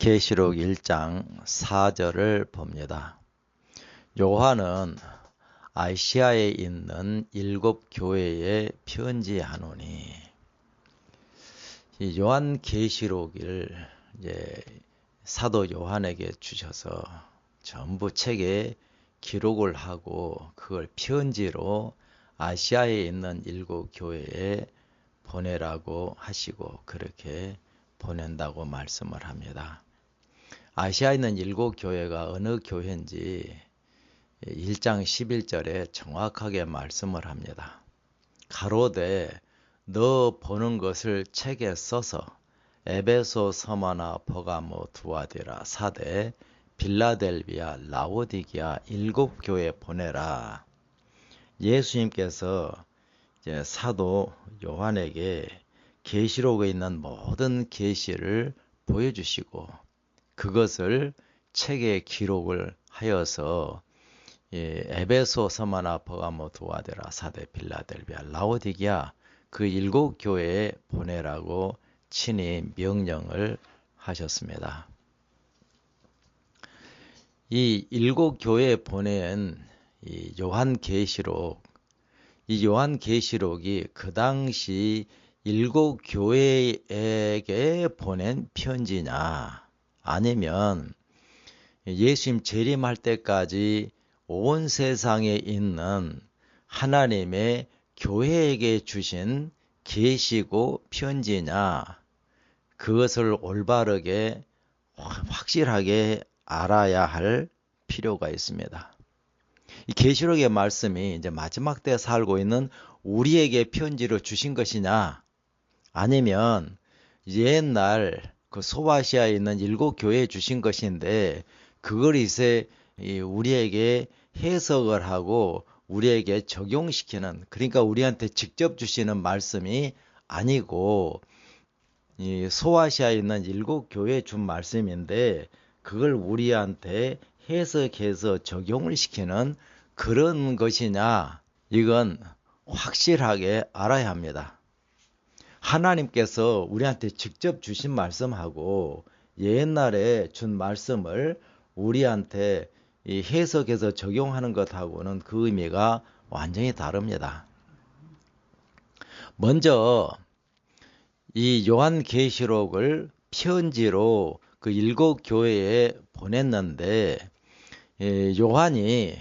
계시록 1장 4절을 봅니다. 요한은 아시아에 있는 7 교회에 편지하노니, 이 요한 계시록을 이제 사도 요한에게 주셔서 전부 책에 기록을 하고 그걸 편지로 아시아에 있는 7 교회에 보내라고 하시고 그렇게 보낸다고 말씀을 합니다. 아시아에 있는 7 교회가 어느 교회인지 1장 11절에 정확하게 말씀을 합니다. 가로되 너 보는 것을 책에 써서 에베소, 서마나, 버가모, 두아디라, 사데, 빌라델비아, 라오디게아 7 교회에 보내라. 예수님께서 이제 사도 요한에게 계시록에 있는 모든 계시를 보여주시고 그것을 책에 기록을 하여서 에베소, 서마나, 버가모, 두아디라, 사데, 빌라델비아, 라오디게아 그 7 교회에 보내라고 친히 명령을 하셨습니다. 이 7 교회에 보낸 이 요한 계시록, 이 요한 계시록이 그 당시 7 교회에게 보낸 편지냐, 아니면 예수님 재림할 때까지 온 세상에 있는 하나님의 교회에게 주신 계시고 편지냐, 그것을 올바르게 확실하게 알아야 할 필요가 있습니다. 이 계시록의 말씀이 이제 마지막 때 살고 있는 우리에게 편지로 주신 것이냐, 아니면 옛날 그 소아시아에 있는 7 교회에 주신 것인데 그걸 이제 우리에게 해석을 하고 우리에게 적용시키는, 그러니까 우리한테 직접 주시는 말씀이 아니고 이 소아시아에 있는 7 교회에 준 말씀인데 그걸 우리한테 해석해서 적용을 시키는 그런 것이냐, 이건 확실하게 알아야 합니다. 하나님께서 우리한테 직접 주신 말씀하고 옛날에 준 말씀을 우리한테 해석해서 적용하는 것하고는 그 의미가 완전히 다릅니다. 먼저 이 요한 계시록을 편지로 그 7 교회에 보냈는데, 요한이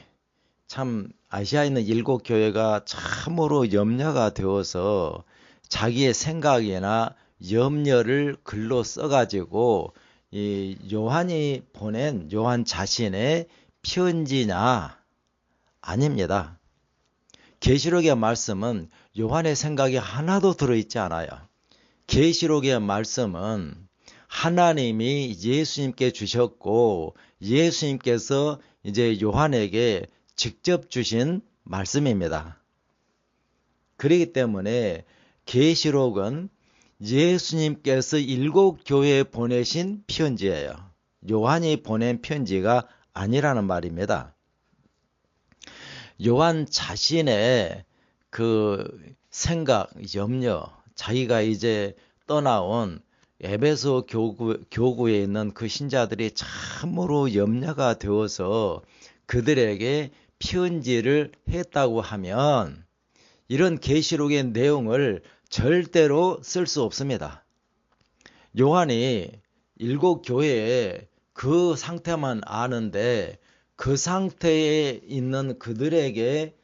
참 아시아에 있는 7 교회가 참으로 염려가 되어서 자기의 생각이나 염려를 글로 써가지고 이 요한이 보낸 요한 자신의 편지냐, 아닙니다. 계시록의 말씀은 요한의 생각이 하나도 들어있지 않아요. 계시록의 말씀은 하나님이 예수님께 주셨고 예수님께서 이제 요한에게 직접 주신 말씀입니다. 그렇기 때문에 계시록은 예수님께서 7 교회에 보내신 편지예요. 요한이 보낸 편지가 아니라는 말입니다. 요한 자신의 그 생각, 염려, 자기가 이제 떠나온 에베소 교구에 있는 그 신자들이 참으로 염려가 되어서 그들에게 편지를 했다고 하면 이런 계시록의 내용을 절대로 쓸 수 없습니다. 요한이 7 교회에 그 상태만 아는데 그 상태에 있는 그들에게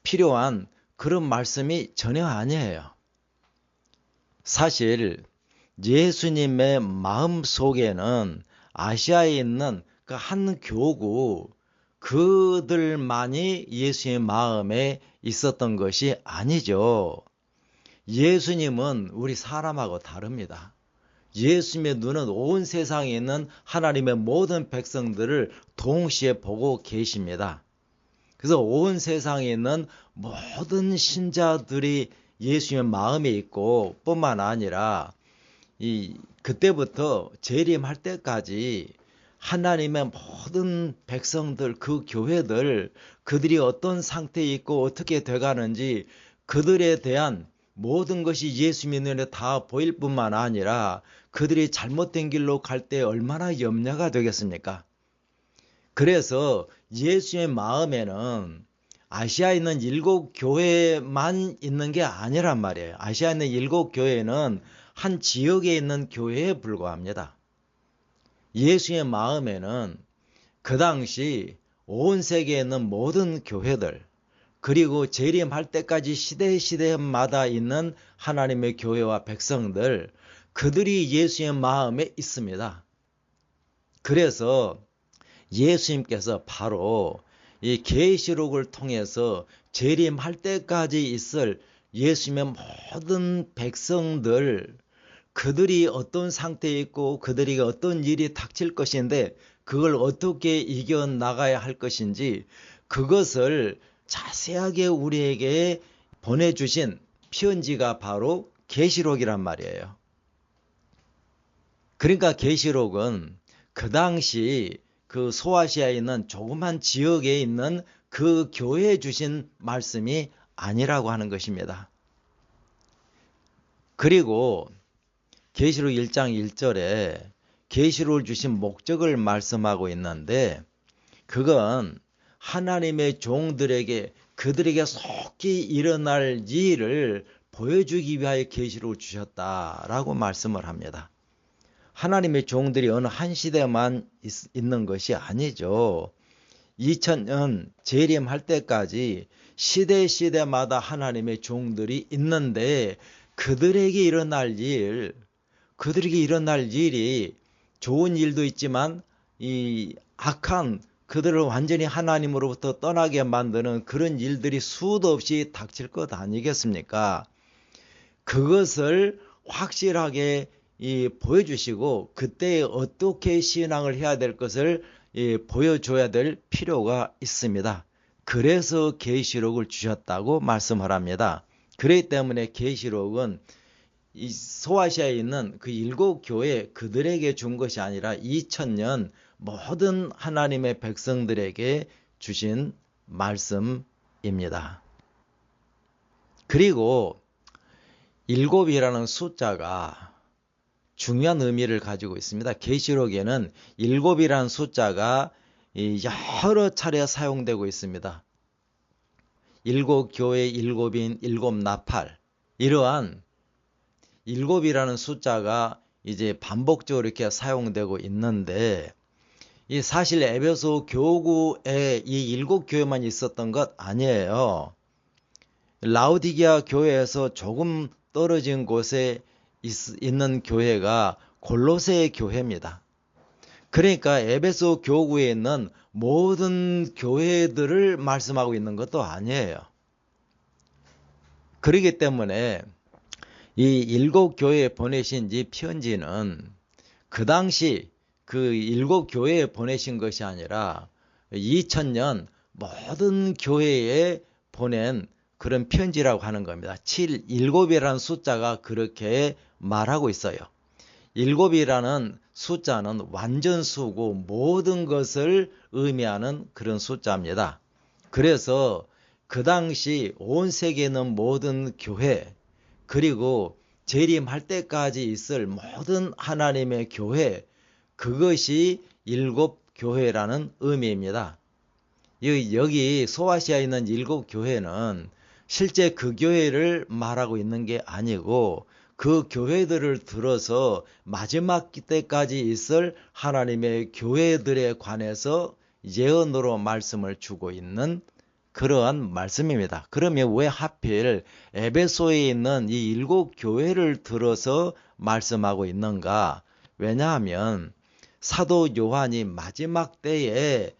필요한 그런 말씀이 전혀 아니에요. 사실 예수님의 마음 속에는 아시아에 있는 그 한 교구, 그들만이 예수의 마음에 있었던 것이 아니죠. 예수님은 우리 사람하고 다릅니다. 예수님의 눈은 온 세상에 있는 하나님의 모든 백성들을 동시에 보고 계십니다. 그래서 온 세상에 있는 모든 신자들이 예수님의 마음에 있고 뿐만 아니라 그때부터 재림할 때까지 하나님의 모든 백성들, 그 교회들, 그들이 어떤 상태에 있고 어떻게 돼가는지 그들에 대한 모든 것이 예수님의 눈에 다 보일 뿐만 아니라 그들이 잘못된 길로 갈 때 얼마나 염려가 되겠습니까? 그래서 예수의 마음에는 아시아에 있는 7교회만 있는 게 아니란 말이에요. 아시아에 있는 7교회는 한 지역에 있는 교회에 불과합니다. 예수의 마음에는 그 당시 온 세계에 있는 모든 교회들, 그리고 재림할 때까지 시대마다 있는 하나님의 교회와 백성들, 그들이 예수의 마음에 있습니다. 그래서 예수님께서 바로 이 계시록을 통해서 재림할 때까지 있을 예수님의 모든 백성들, 그들이 어떤 상태에 있고 그들에게 어떤 일이 닥칠 것인데 그걸 어떻게 이겨나가야 할 것인지, 그것을 자세하게 우리에게 보내주신 편지가 바로 계시록이란 말이에요. 그러니까 계시록은 그 당시 그 소아시아에 있는 조그만 지역에 있는 그 교회에 주신 말씀이 아니라고 하는 것입니다. 그리고 계시록 1장 1절에 계시록을 주신 목적을 말씀하고 있는데, 그건 하나님의 종들에게 그들에게 속히 일어날 일을 보여주기 위하여 계시록을 주셨다라고 말씀을 합니다. 하나님의 종들이 어느 한 시대만 있는 것이 아니죠. 2000년 재림할 때까지 시대마다 하나님의 종들이 있는데 그들에게 일어날 일이 좋은 일도 있지만 이 악한, 그들을 완전히 하나님으로부터 떠나게 만드는 그런 일들이 수도 없이 닥칠 것 아니겠습니까? 그것을 확실하게 보여주시고 그때 어떻게 신앙을 해야 될 것을 보여줘야 될 필요가 있습니다. 그래서 계시록을 주셨다고 말씀을 합니다. 그렇기 때문에 계시록은 이 소아시아에 있는 그 7교회 그들에게 준 것이 아니라 2000년 모든 하나님의 백성들에게 주신 말씀입니다. 그리고 7이라는 숫자가 중요한 의미를 가지고 있습니다. 계시록에는 7이라는 숫자가 여러 차례 사용되고 있습니다. 7교회, 7인, 7나팔, 이러한 7이라는 숫자가 이제 반복적으로 이렇게 사용되고 있는데, 이 사실 에베소 교구에 이 7교회만 있었던 것 아니에요. 라우디게아 교회에서 조금 떨어진 곳에 있는 교회가 골로새 교회입니다. 그러니까 에베소 교구에 있는 모든 교회들을 말씀하고 있는 것도 아니에요. 그렇기 때문에 이 7교회에 보내신 이 편지는 그 당시 그 7교회에 보내신 것이 아니라 2000년 모든 교회에 보낸 그런 편지라고 하는 겁니다. 7이라는 숫자가 그렇게 말하고 있어요. 7이라는 숫자는 완전수고 모든 것을 의미하는 그런 숫자입니다. 그래서 그 당시 온 세계에 있는 모든 교회, 그리고 재림할 때까지 있을 모든 하나님의 교회, 그것이 7교회라는 의미입니다. 여기 소아시아에 있는 7교회는 실제 그 교회를 말하고 있는 게 아니고 그 교회들을 들어서 마지막 때까지 있을 하나님의 교회들에 관해서 예언으로 말씀을 주고 있는 그러한 말씀입니다. 그러면 왜 하필 에베소에 있는 이 7교회를 들어서 말씀하고 있는가? 왜냐하면 사도 요한이 마지막 때에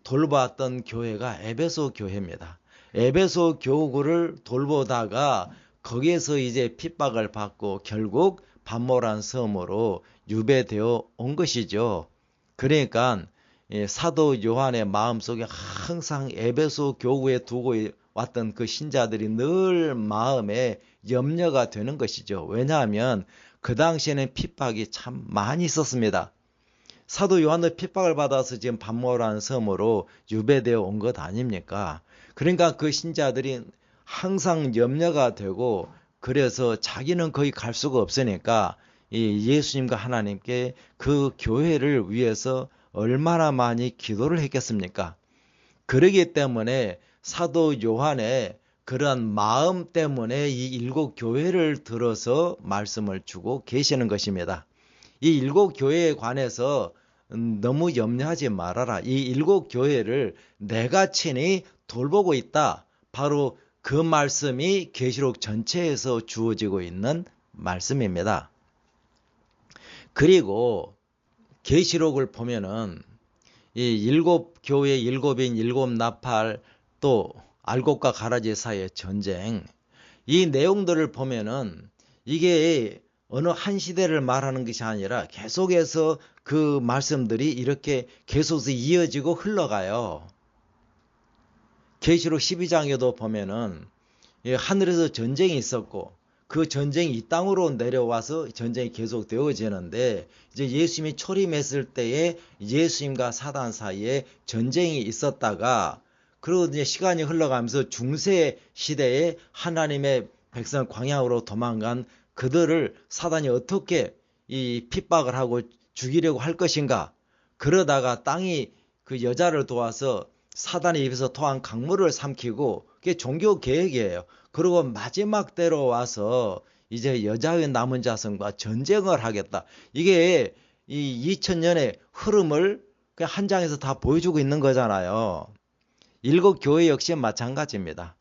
돌보았던 교회가 에베소 교회입니다. 에베소 교구를 돌보다가 거기에서 이제 핍박을 받고 결국 반모란 섬으로 유배되어 온 것이죠. 그러니까 사도 요한의 마음속에 항상 에베소 교구에 두고 왔던 그 신자들이 늘 마음에 염려가 되는 것이죠. 왜냐하면 그 당시에는 핍박이 참 많이 있었습니다. 사도 요한은 핍박을 받아서 지금 반모라는 섬으로 유배되어 온 것 아닙니까? 그러니까 그 신자들이 항상 염려가 되고 그래서 자기는 거기 갈 수가 없으니까 이 예수님과 하나님께 그 교회를 위해서 얼마나 많이 기도를 했겠습니까? 그러기 때문에 사도 요한의 그러한 마음 때문에 이 일곱 교회를 들어서 말씀을 주고 계시는 것입니다. 이 일곱 교회에 관해서 너무 염려하지 말아라. 이 일곱 교회를 내가 친히 돌보고 있다. 바로 그 말씀이 계시록 전체에서 주어지고 있는 말씀입니다. 그리고 계시록을 보면은 이 일곱 교회, 일곱인, 일곱 나팔, 또 알곡과 가라지 사이의 전쟁, 이 내용들을 보면은 이게 어느 한 시대를 말하는 것이 아니라 계속해서 그 말씀들이 이렇게 계속해서 이어지고 흘러가요. 계시록 12장에도 보면은 하늘에서 전쟁이 있었고 그 전쟁이 이 땅으로 내려와서 전쟁이 계속 되어지는데 이제 예수님이 초림했을 때에 예수님과 사단 사이에 전쟁이 있었다가 그리고 이제 시간이 흘러가면서 중세 시대에 하나님의 백성 광야로 도망간 그들을 사단이 어떻게 이 핍박을 하고 죽이려고 할 것인가. 그러다가 땅이 그 여자를 도와서 사단의 입에서 토한 강물을 삼키고 그게 종교 계획이에요. 그리고 마지막 때로 와서 이제 여자의 남은 자손과 전쟁을 하겠다. 이게 이 2000년의 흐름을 그냥 한 장에서 다 보여주고 있는 거잖아요. 일곱 교회 역시 마찬가지입니다.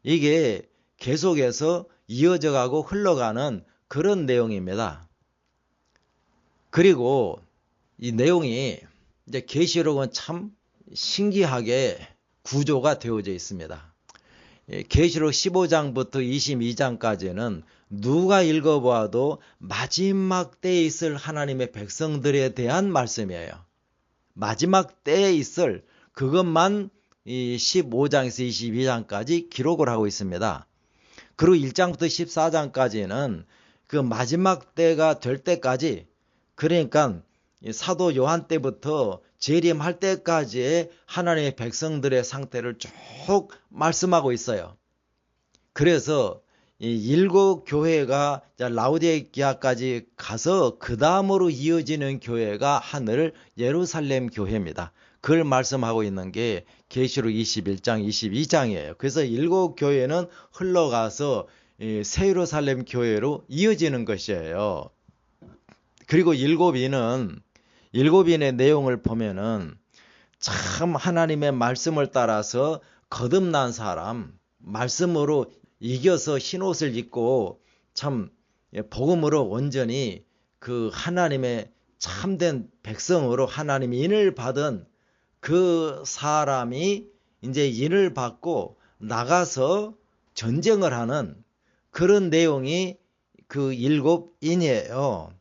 이게 계속해서 이어져 가고 흘러가는 그런 내용입니다. 그리고 이 내용이 이제 계시록은 참 신기하게 구조가 되어져 있습니다. 계시록 15장부터 22장까지는 누가 읽어보아도 마지막 때에 있을 하나님의 백성들에 대한 말씀이에요. 마지막 때에 있을 그것만 이 15장에서 22장까지 기록을 하고 있습니다. 그리고 1장부터 14장까지는 그 마지막 때가 될 때까지, 그러니까 사도 요한 때부터 재림할 때까지의 하나님의 백성들의 상태를 쭉 말씀하고 있어요. 그래서 이 일곱 교회가 라오디게아까지 가서 그 다음으로 이어지는 교회가 하늘 예루살렘 교회입니다. 그걸 말씀하고 있는 게 계시록 21장, 22장이에요. 그래서 일곱 교회는 흘러가서 새 예루살렘 교회로 이어지는 것이에요. 그리고 일곱인의 내용을 보면은 참 하나님의 말씀을 따라서 거듭난 사람, 말씀으로 이겨서 흰옷을 입고 참 복음으로 온전히 그 하나님의 참된 백성으로 하나님의 인을 받은 그 사람이 이제 인을 받고 나가서 전쟁을 하는 그런 내용이 그 일곱인이에요.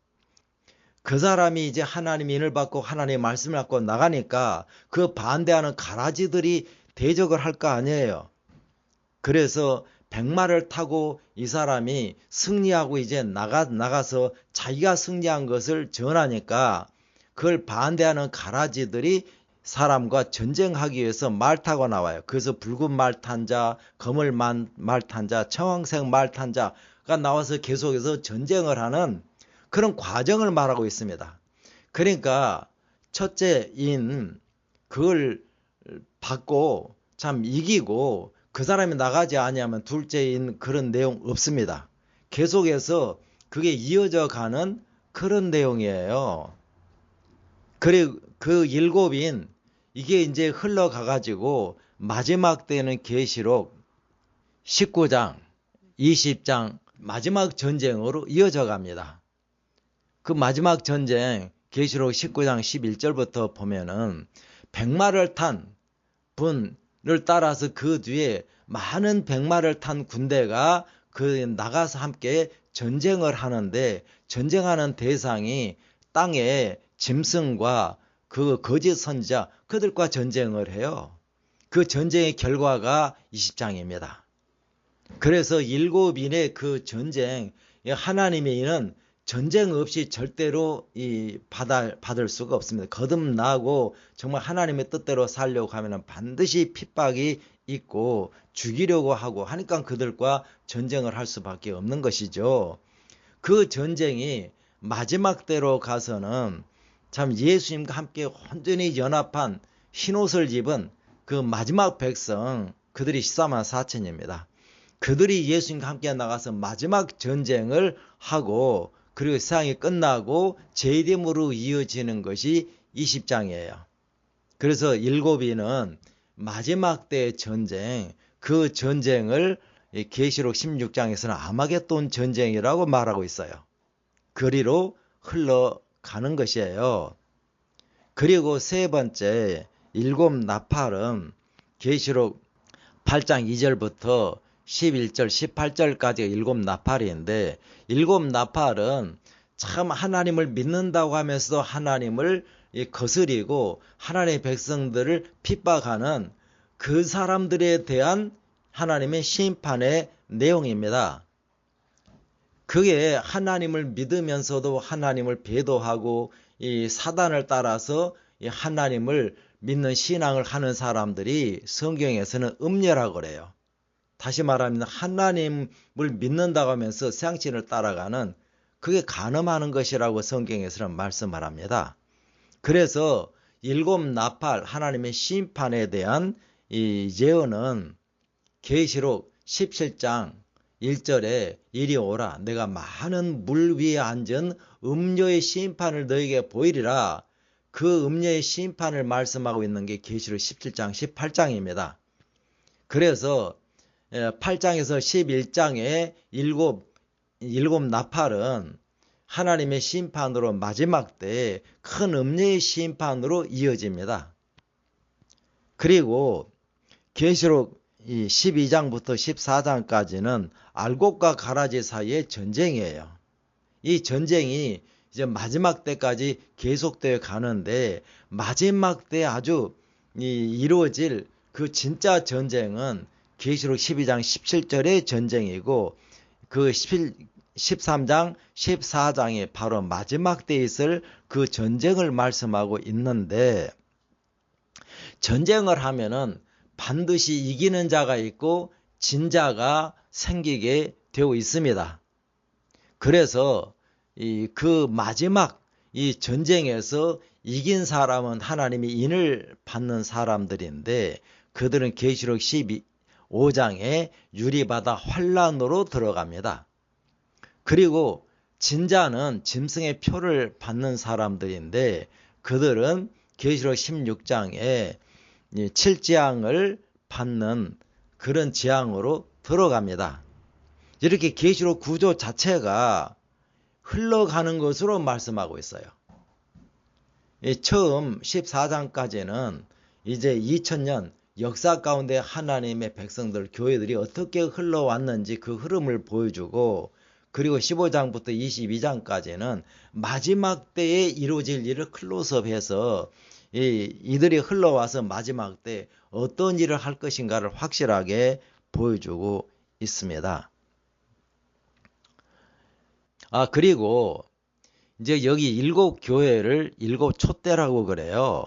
그 사람이 이제 하나님의 인을 받고 하나님의 말씀을 받고 나가니까 그 반대하는 가라지들이 대적을 할 거 아니에요. 그래서 백마를 타고 이 사람이 승리하고 이제 나가서 자기가 승리한 것을 전하니까 그걸 반대하는 가라지들이 사람과 전쟁하기 위해서 말 타고 나와요. 그래서 붉은 말 탄 자, 검을 말 탄 자, 청황색 말 탄 자가 나와서 계속해서 전쟁을 하는 그런 과정을 말하고 있습니다. 그러니까 첫째인 그걸 받고 참 이기고 그 사람이 나가지 아니하면 둘째인 그런 내용 없습니다. 계속해서 그게 이어져 가는 그런 내용이에요. 그리고 그 일곱인 이게 이제 흘러가 가지고 마지막 때는 계시록 19장, 20장 마지막 전쟁으로 이어져 갑니다. 그 마지막 전쟁 계시록 19장 11절부터 보면은 백마를 탄 분을 따라서 그 뒤에 많은 백마를 탄 군대가 그 나가서 함께 전쟁을 하는데 전쟁하는 대상이 땅의 짐승과 그 거짓 선지자 그들과 전쟁을 해요. 그 전쟁의 결과가 20장입니다. 그래서 일곱인의 그 전쟁, 하나님의 인은 전쟁 없이 절대로 받을 수가 없습니다. 거듭나고 정말 하나님의 뜻대로 살려고 하면 반드시 핍박이 있고 죽이려고 하고 하니까 그들과 전쟁을 할 수밖에 없는 것이죠. 그 전쟁이 마지막 때로 가서는 참 예수님과 함께 온전히 연합한 흰옷을 입은 그 마지막 백성, 그들이 14만 4천입니다. 그들이 예수님과 함께 나가서 마지막 전쟁을 하고 그리고 세상이 끝나고 재림으로 이어지는 것이 20장이에요. 그래서 일곱이는 마지막 때의 전쟁, 그 전쟁을 계시록 16장에서는 아마겟돈 전쟁이라고 말하고 있어요. 그리로 흘러가는 것이에요. 그리고 세 번째 일곱 나팔은 계시록 8장 2절부터 11절, 18절까지 일곱 나팔인데, 일곱 나팔은 참 하나님을 믿는다고 하면서도 하나님을 거스리고 하나님의 백성들을 핍박하는 그 사람들에 대한 하나님의 심판의 내용입니다. 그게 하나님을 믿으면서도 하나님을 배도하고 이 사단을 따라서 이 하나님을 믿는 신앙을 하는 사람들이 성경에서는 음녀라고 그래요. 다시 말하면 하나님을 믿는다고 하면서 세상신을 따라가는, 그게 간음하는 것이라고 성경에서는 말씀을 합니다. 그래서 일곱 나팔 하나님의 심판에 대한 이 예언은 계시록 17장 1절에 이리 오라, 내가 많은 물 위에 앉은 음녀의 심판을 너에게 보이리라. 그 음녀의 심판을 말씀하고 있는 게 계시록 17장 18장입니다. 그래서 8장에서 11장의 일곱 나팔은 하나님의 심판으로 마지막 때 큰 음녀의 심판으로 이어집니다. 그리고 계시록 12장부터 14장까지는 알곡과 가라지 사이의 전쟁이에요. 이 전쟁이 이제 마지막 때까지 계속되어 가는데, 마지막 때 아주 이루어질 그 진짜 전쟁은 계시록 12장 17절의 전쟁이고, 그 13장 14장이 바로 마지막 때에 있을 그 전쟁을 말씀하고 있는데, 전쟁을 하면은 반드시 이기는 자가 있고 진자가 생기게 되어 있습니다. 그래서 그 마지막 이 전쟁에서 이긴 사람은 하나님이 인을 받는 사람들인데, 그들은 계시록 15장에 유리바다 환란으로 들어갑니다. 그리고 진자는 짐승의 표를 받는 사람들인데, 그들은 계시록 16장에 7재앙을 받는 그런 재앙으로 들어갑니다. 이렇게 계시록 구조 자체가 흘러가는 것으로 말씀하고 있어요. 처음 14장까지는 이제 2000년 역사 가운데 하나님의 백성들, 교회들이 어떻게 흘러왔는지 그 흐름을 보여주고, 그리고 15장부터 22장까지는 마지막 때에 이루어질 일을 클로즈업해서 이들이 흘러와서 마지막 때 어떤 일을 할 것인가를 확실하게 보여주고 있습니다. 그리고 이제 여기 일곱 교회를 일곱 촛대라고 그래요.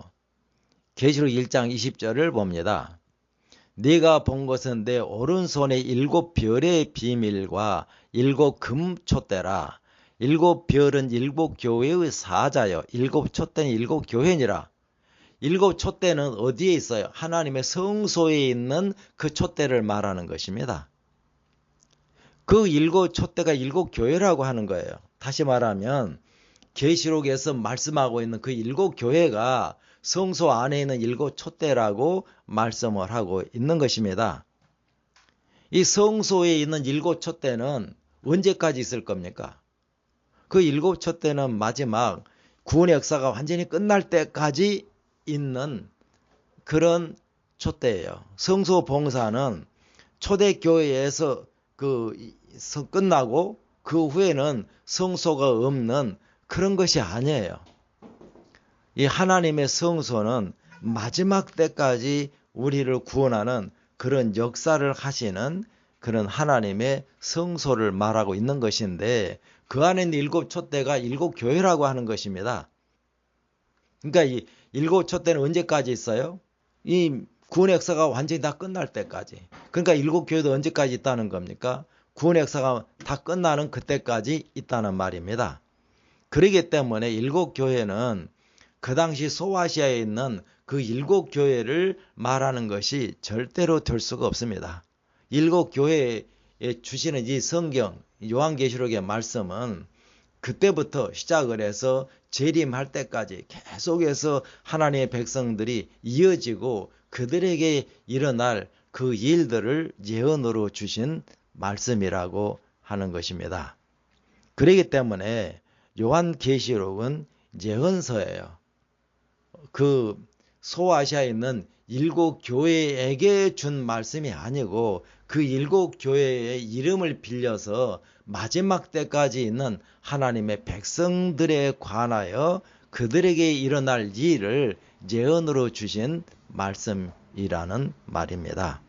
계시록 1장 20절을 봅니다. 네가 본 것은 내 오른손에 일곱 별의 비밀과 일곱 금 촛대라. 일곱 별은 일곱 교회의 사자요, 일곱 촛대는 일곱 교회니라. 일곱 촛대는 어디에 있어요? 하나님의 성소에 있는 그 촛대를 말하는 것입니다. 그 일곱 촛대가 일곱 교회라고 하는 거예요. 다시 말하면 계시록에서 말씀하고 있는 그 일곱 교회가 성소 안에 있는 일곱 촛대라고 말씀을 하고 있는 것입니다. 이 성소에 있는 일곱 촛대는 언제까지 있을 겁니까? 그 일곱 촛대는 마지막 구원의 역사가 완전히 끝날 때까지 있는 그런 촛대예요. 성소 봉사는 초대교회에서 끝나고 그 후에는 성소가 없는 그런 것이 아니에요. 이 하나님의 성소는 마지막 때까지 우리를 구원하는 그런 역사를 하시는 그런 하나님의 성소를 말하고 있는 것인데, 그 안에 있는 일곱 촛대가 일곱 교회라고 하는 것입니다. 그러니까 이 일곱 촛대는 언제까지 있어요? 이 구원의 역사가 완전히 다 끝날 때까지. 그러니까 일곱 교회도 언제까지 있다는 겁니까? 구원의 역사가 다 끝나는 그때까지 있다는 말입니다. 그렇기 때문에 일곱 교회는 그 당시 소아시아에 있는 그 일곱 교회를 말하는 것이 절대로 될 수가 없습니다. 일곱 교회에 주시는 이 성경, 요한계시록의 말씀은 그때부터 시작을 해서 재림할 때까지 계속해서 하나님의 백성들이 이어지고 그들에게 일어날 그 일들을 예언으로 주신 말씀이라고 하는 것입니다. 그렇기 때문에 요한계시록은 예언서예요. 그 소아시아에 있는 일곱 교회에게 준 말씀이 아니고 그 일곱 교회의 이름을 빌려서 마지막 때까지 있는 하나님의 백성들에 관하여 그들에게 일어날 일을 예언으로 주신 말씀이라는 말입니다.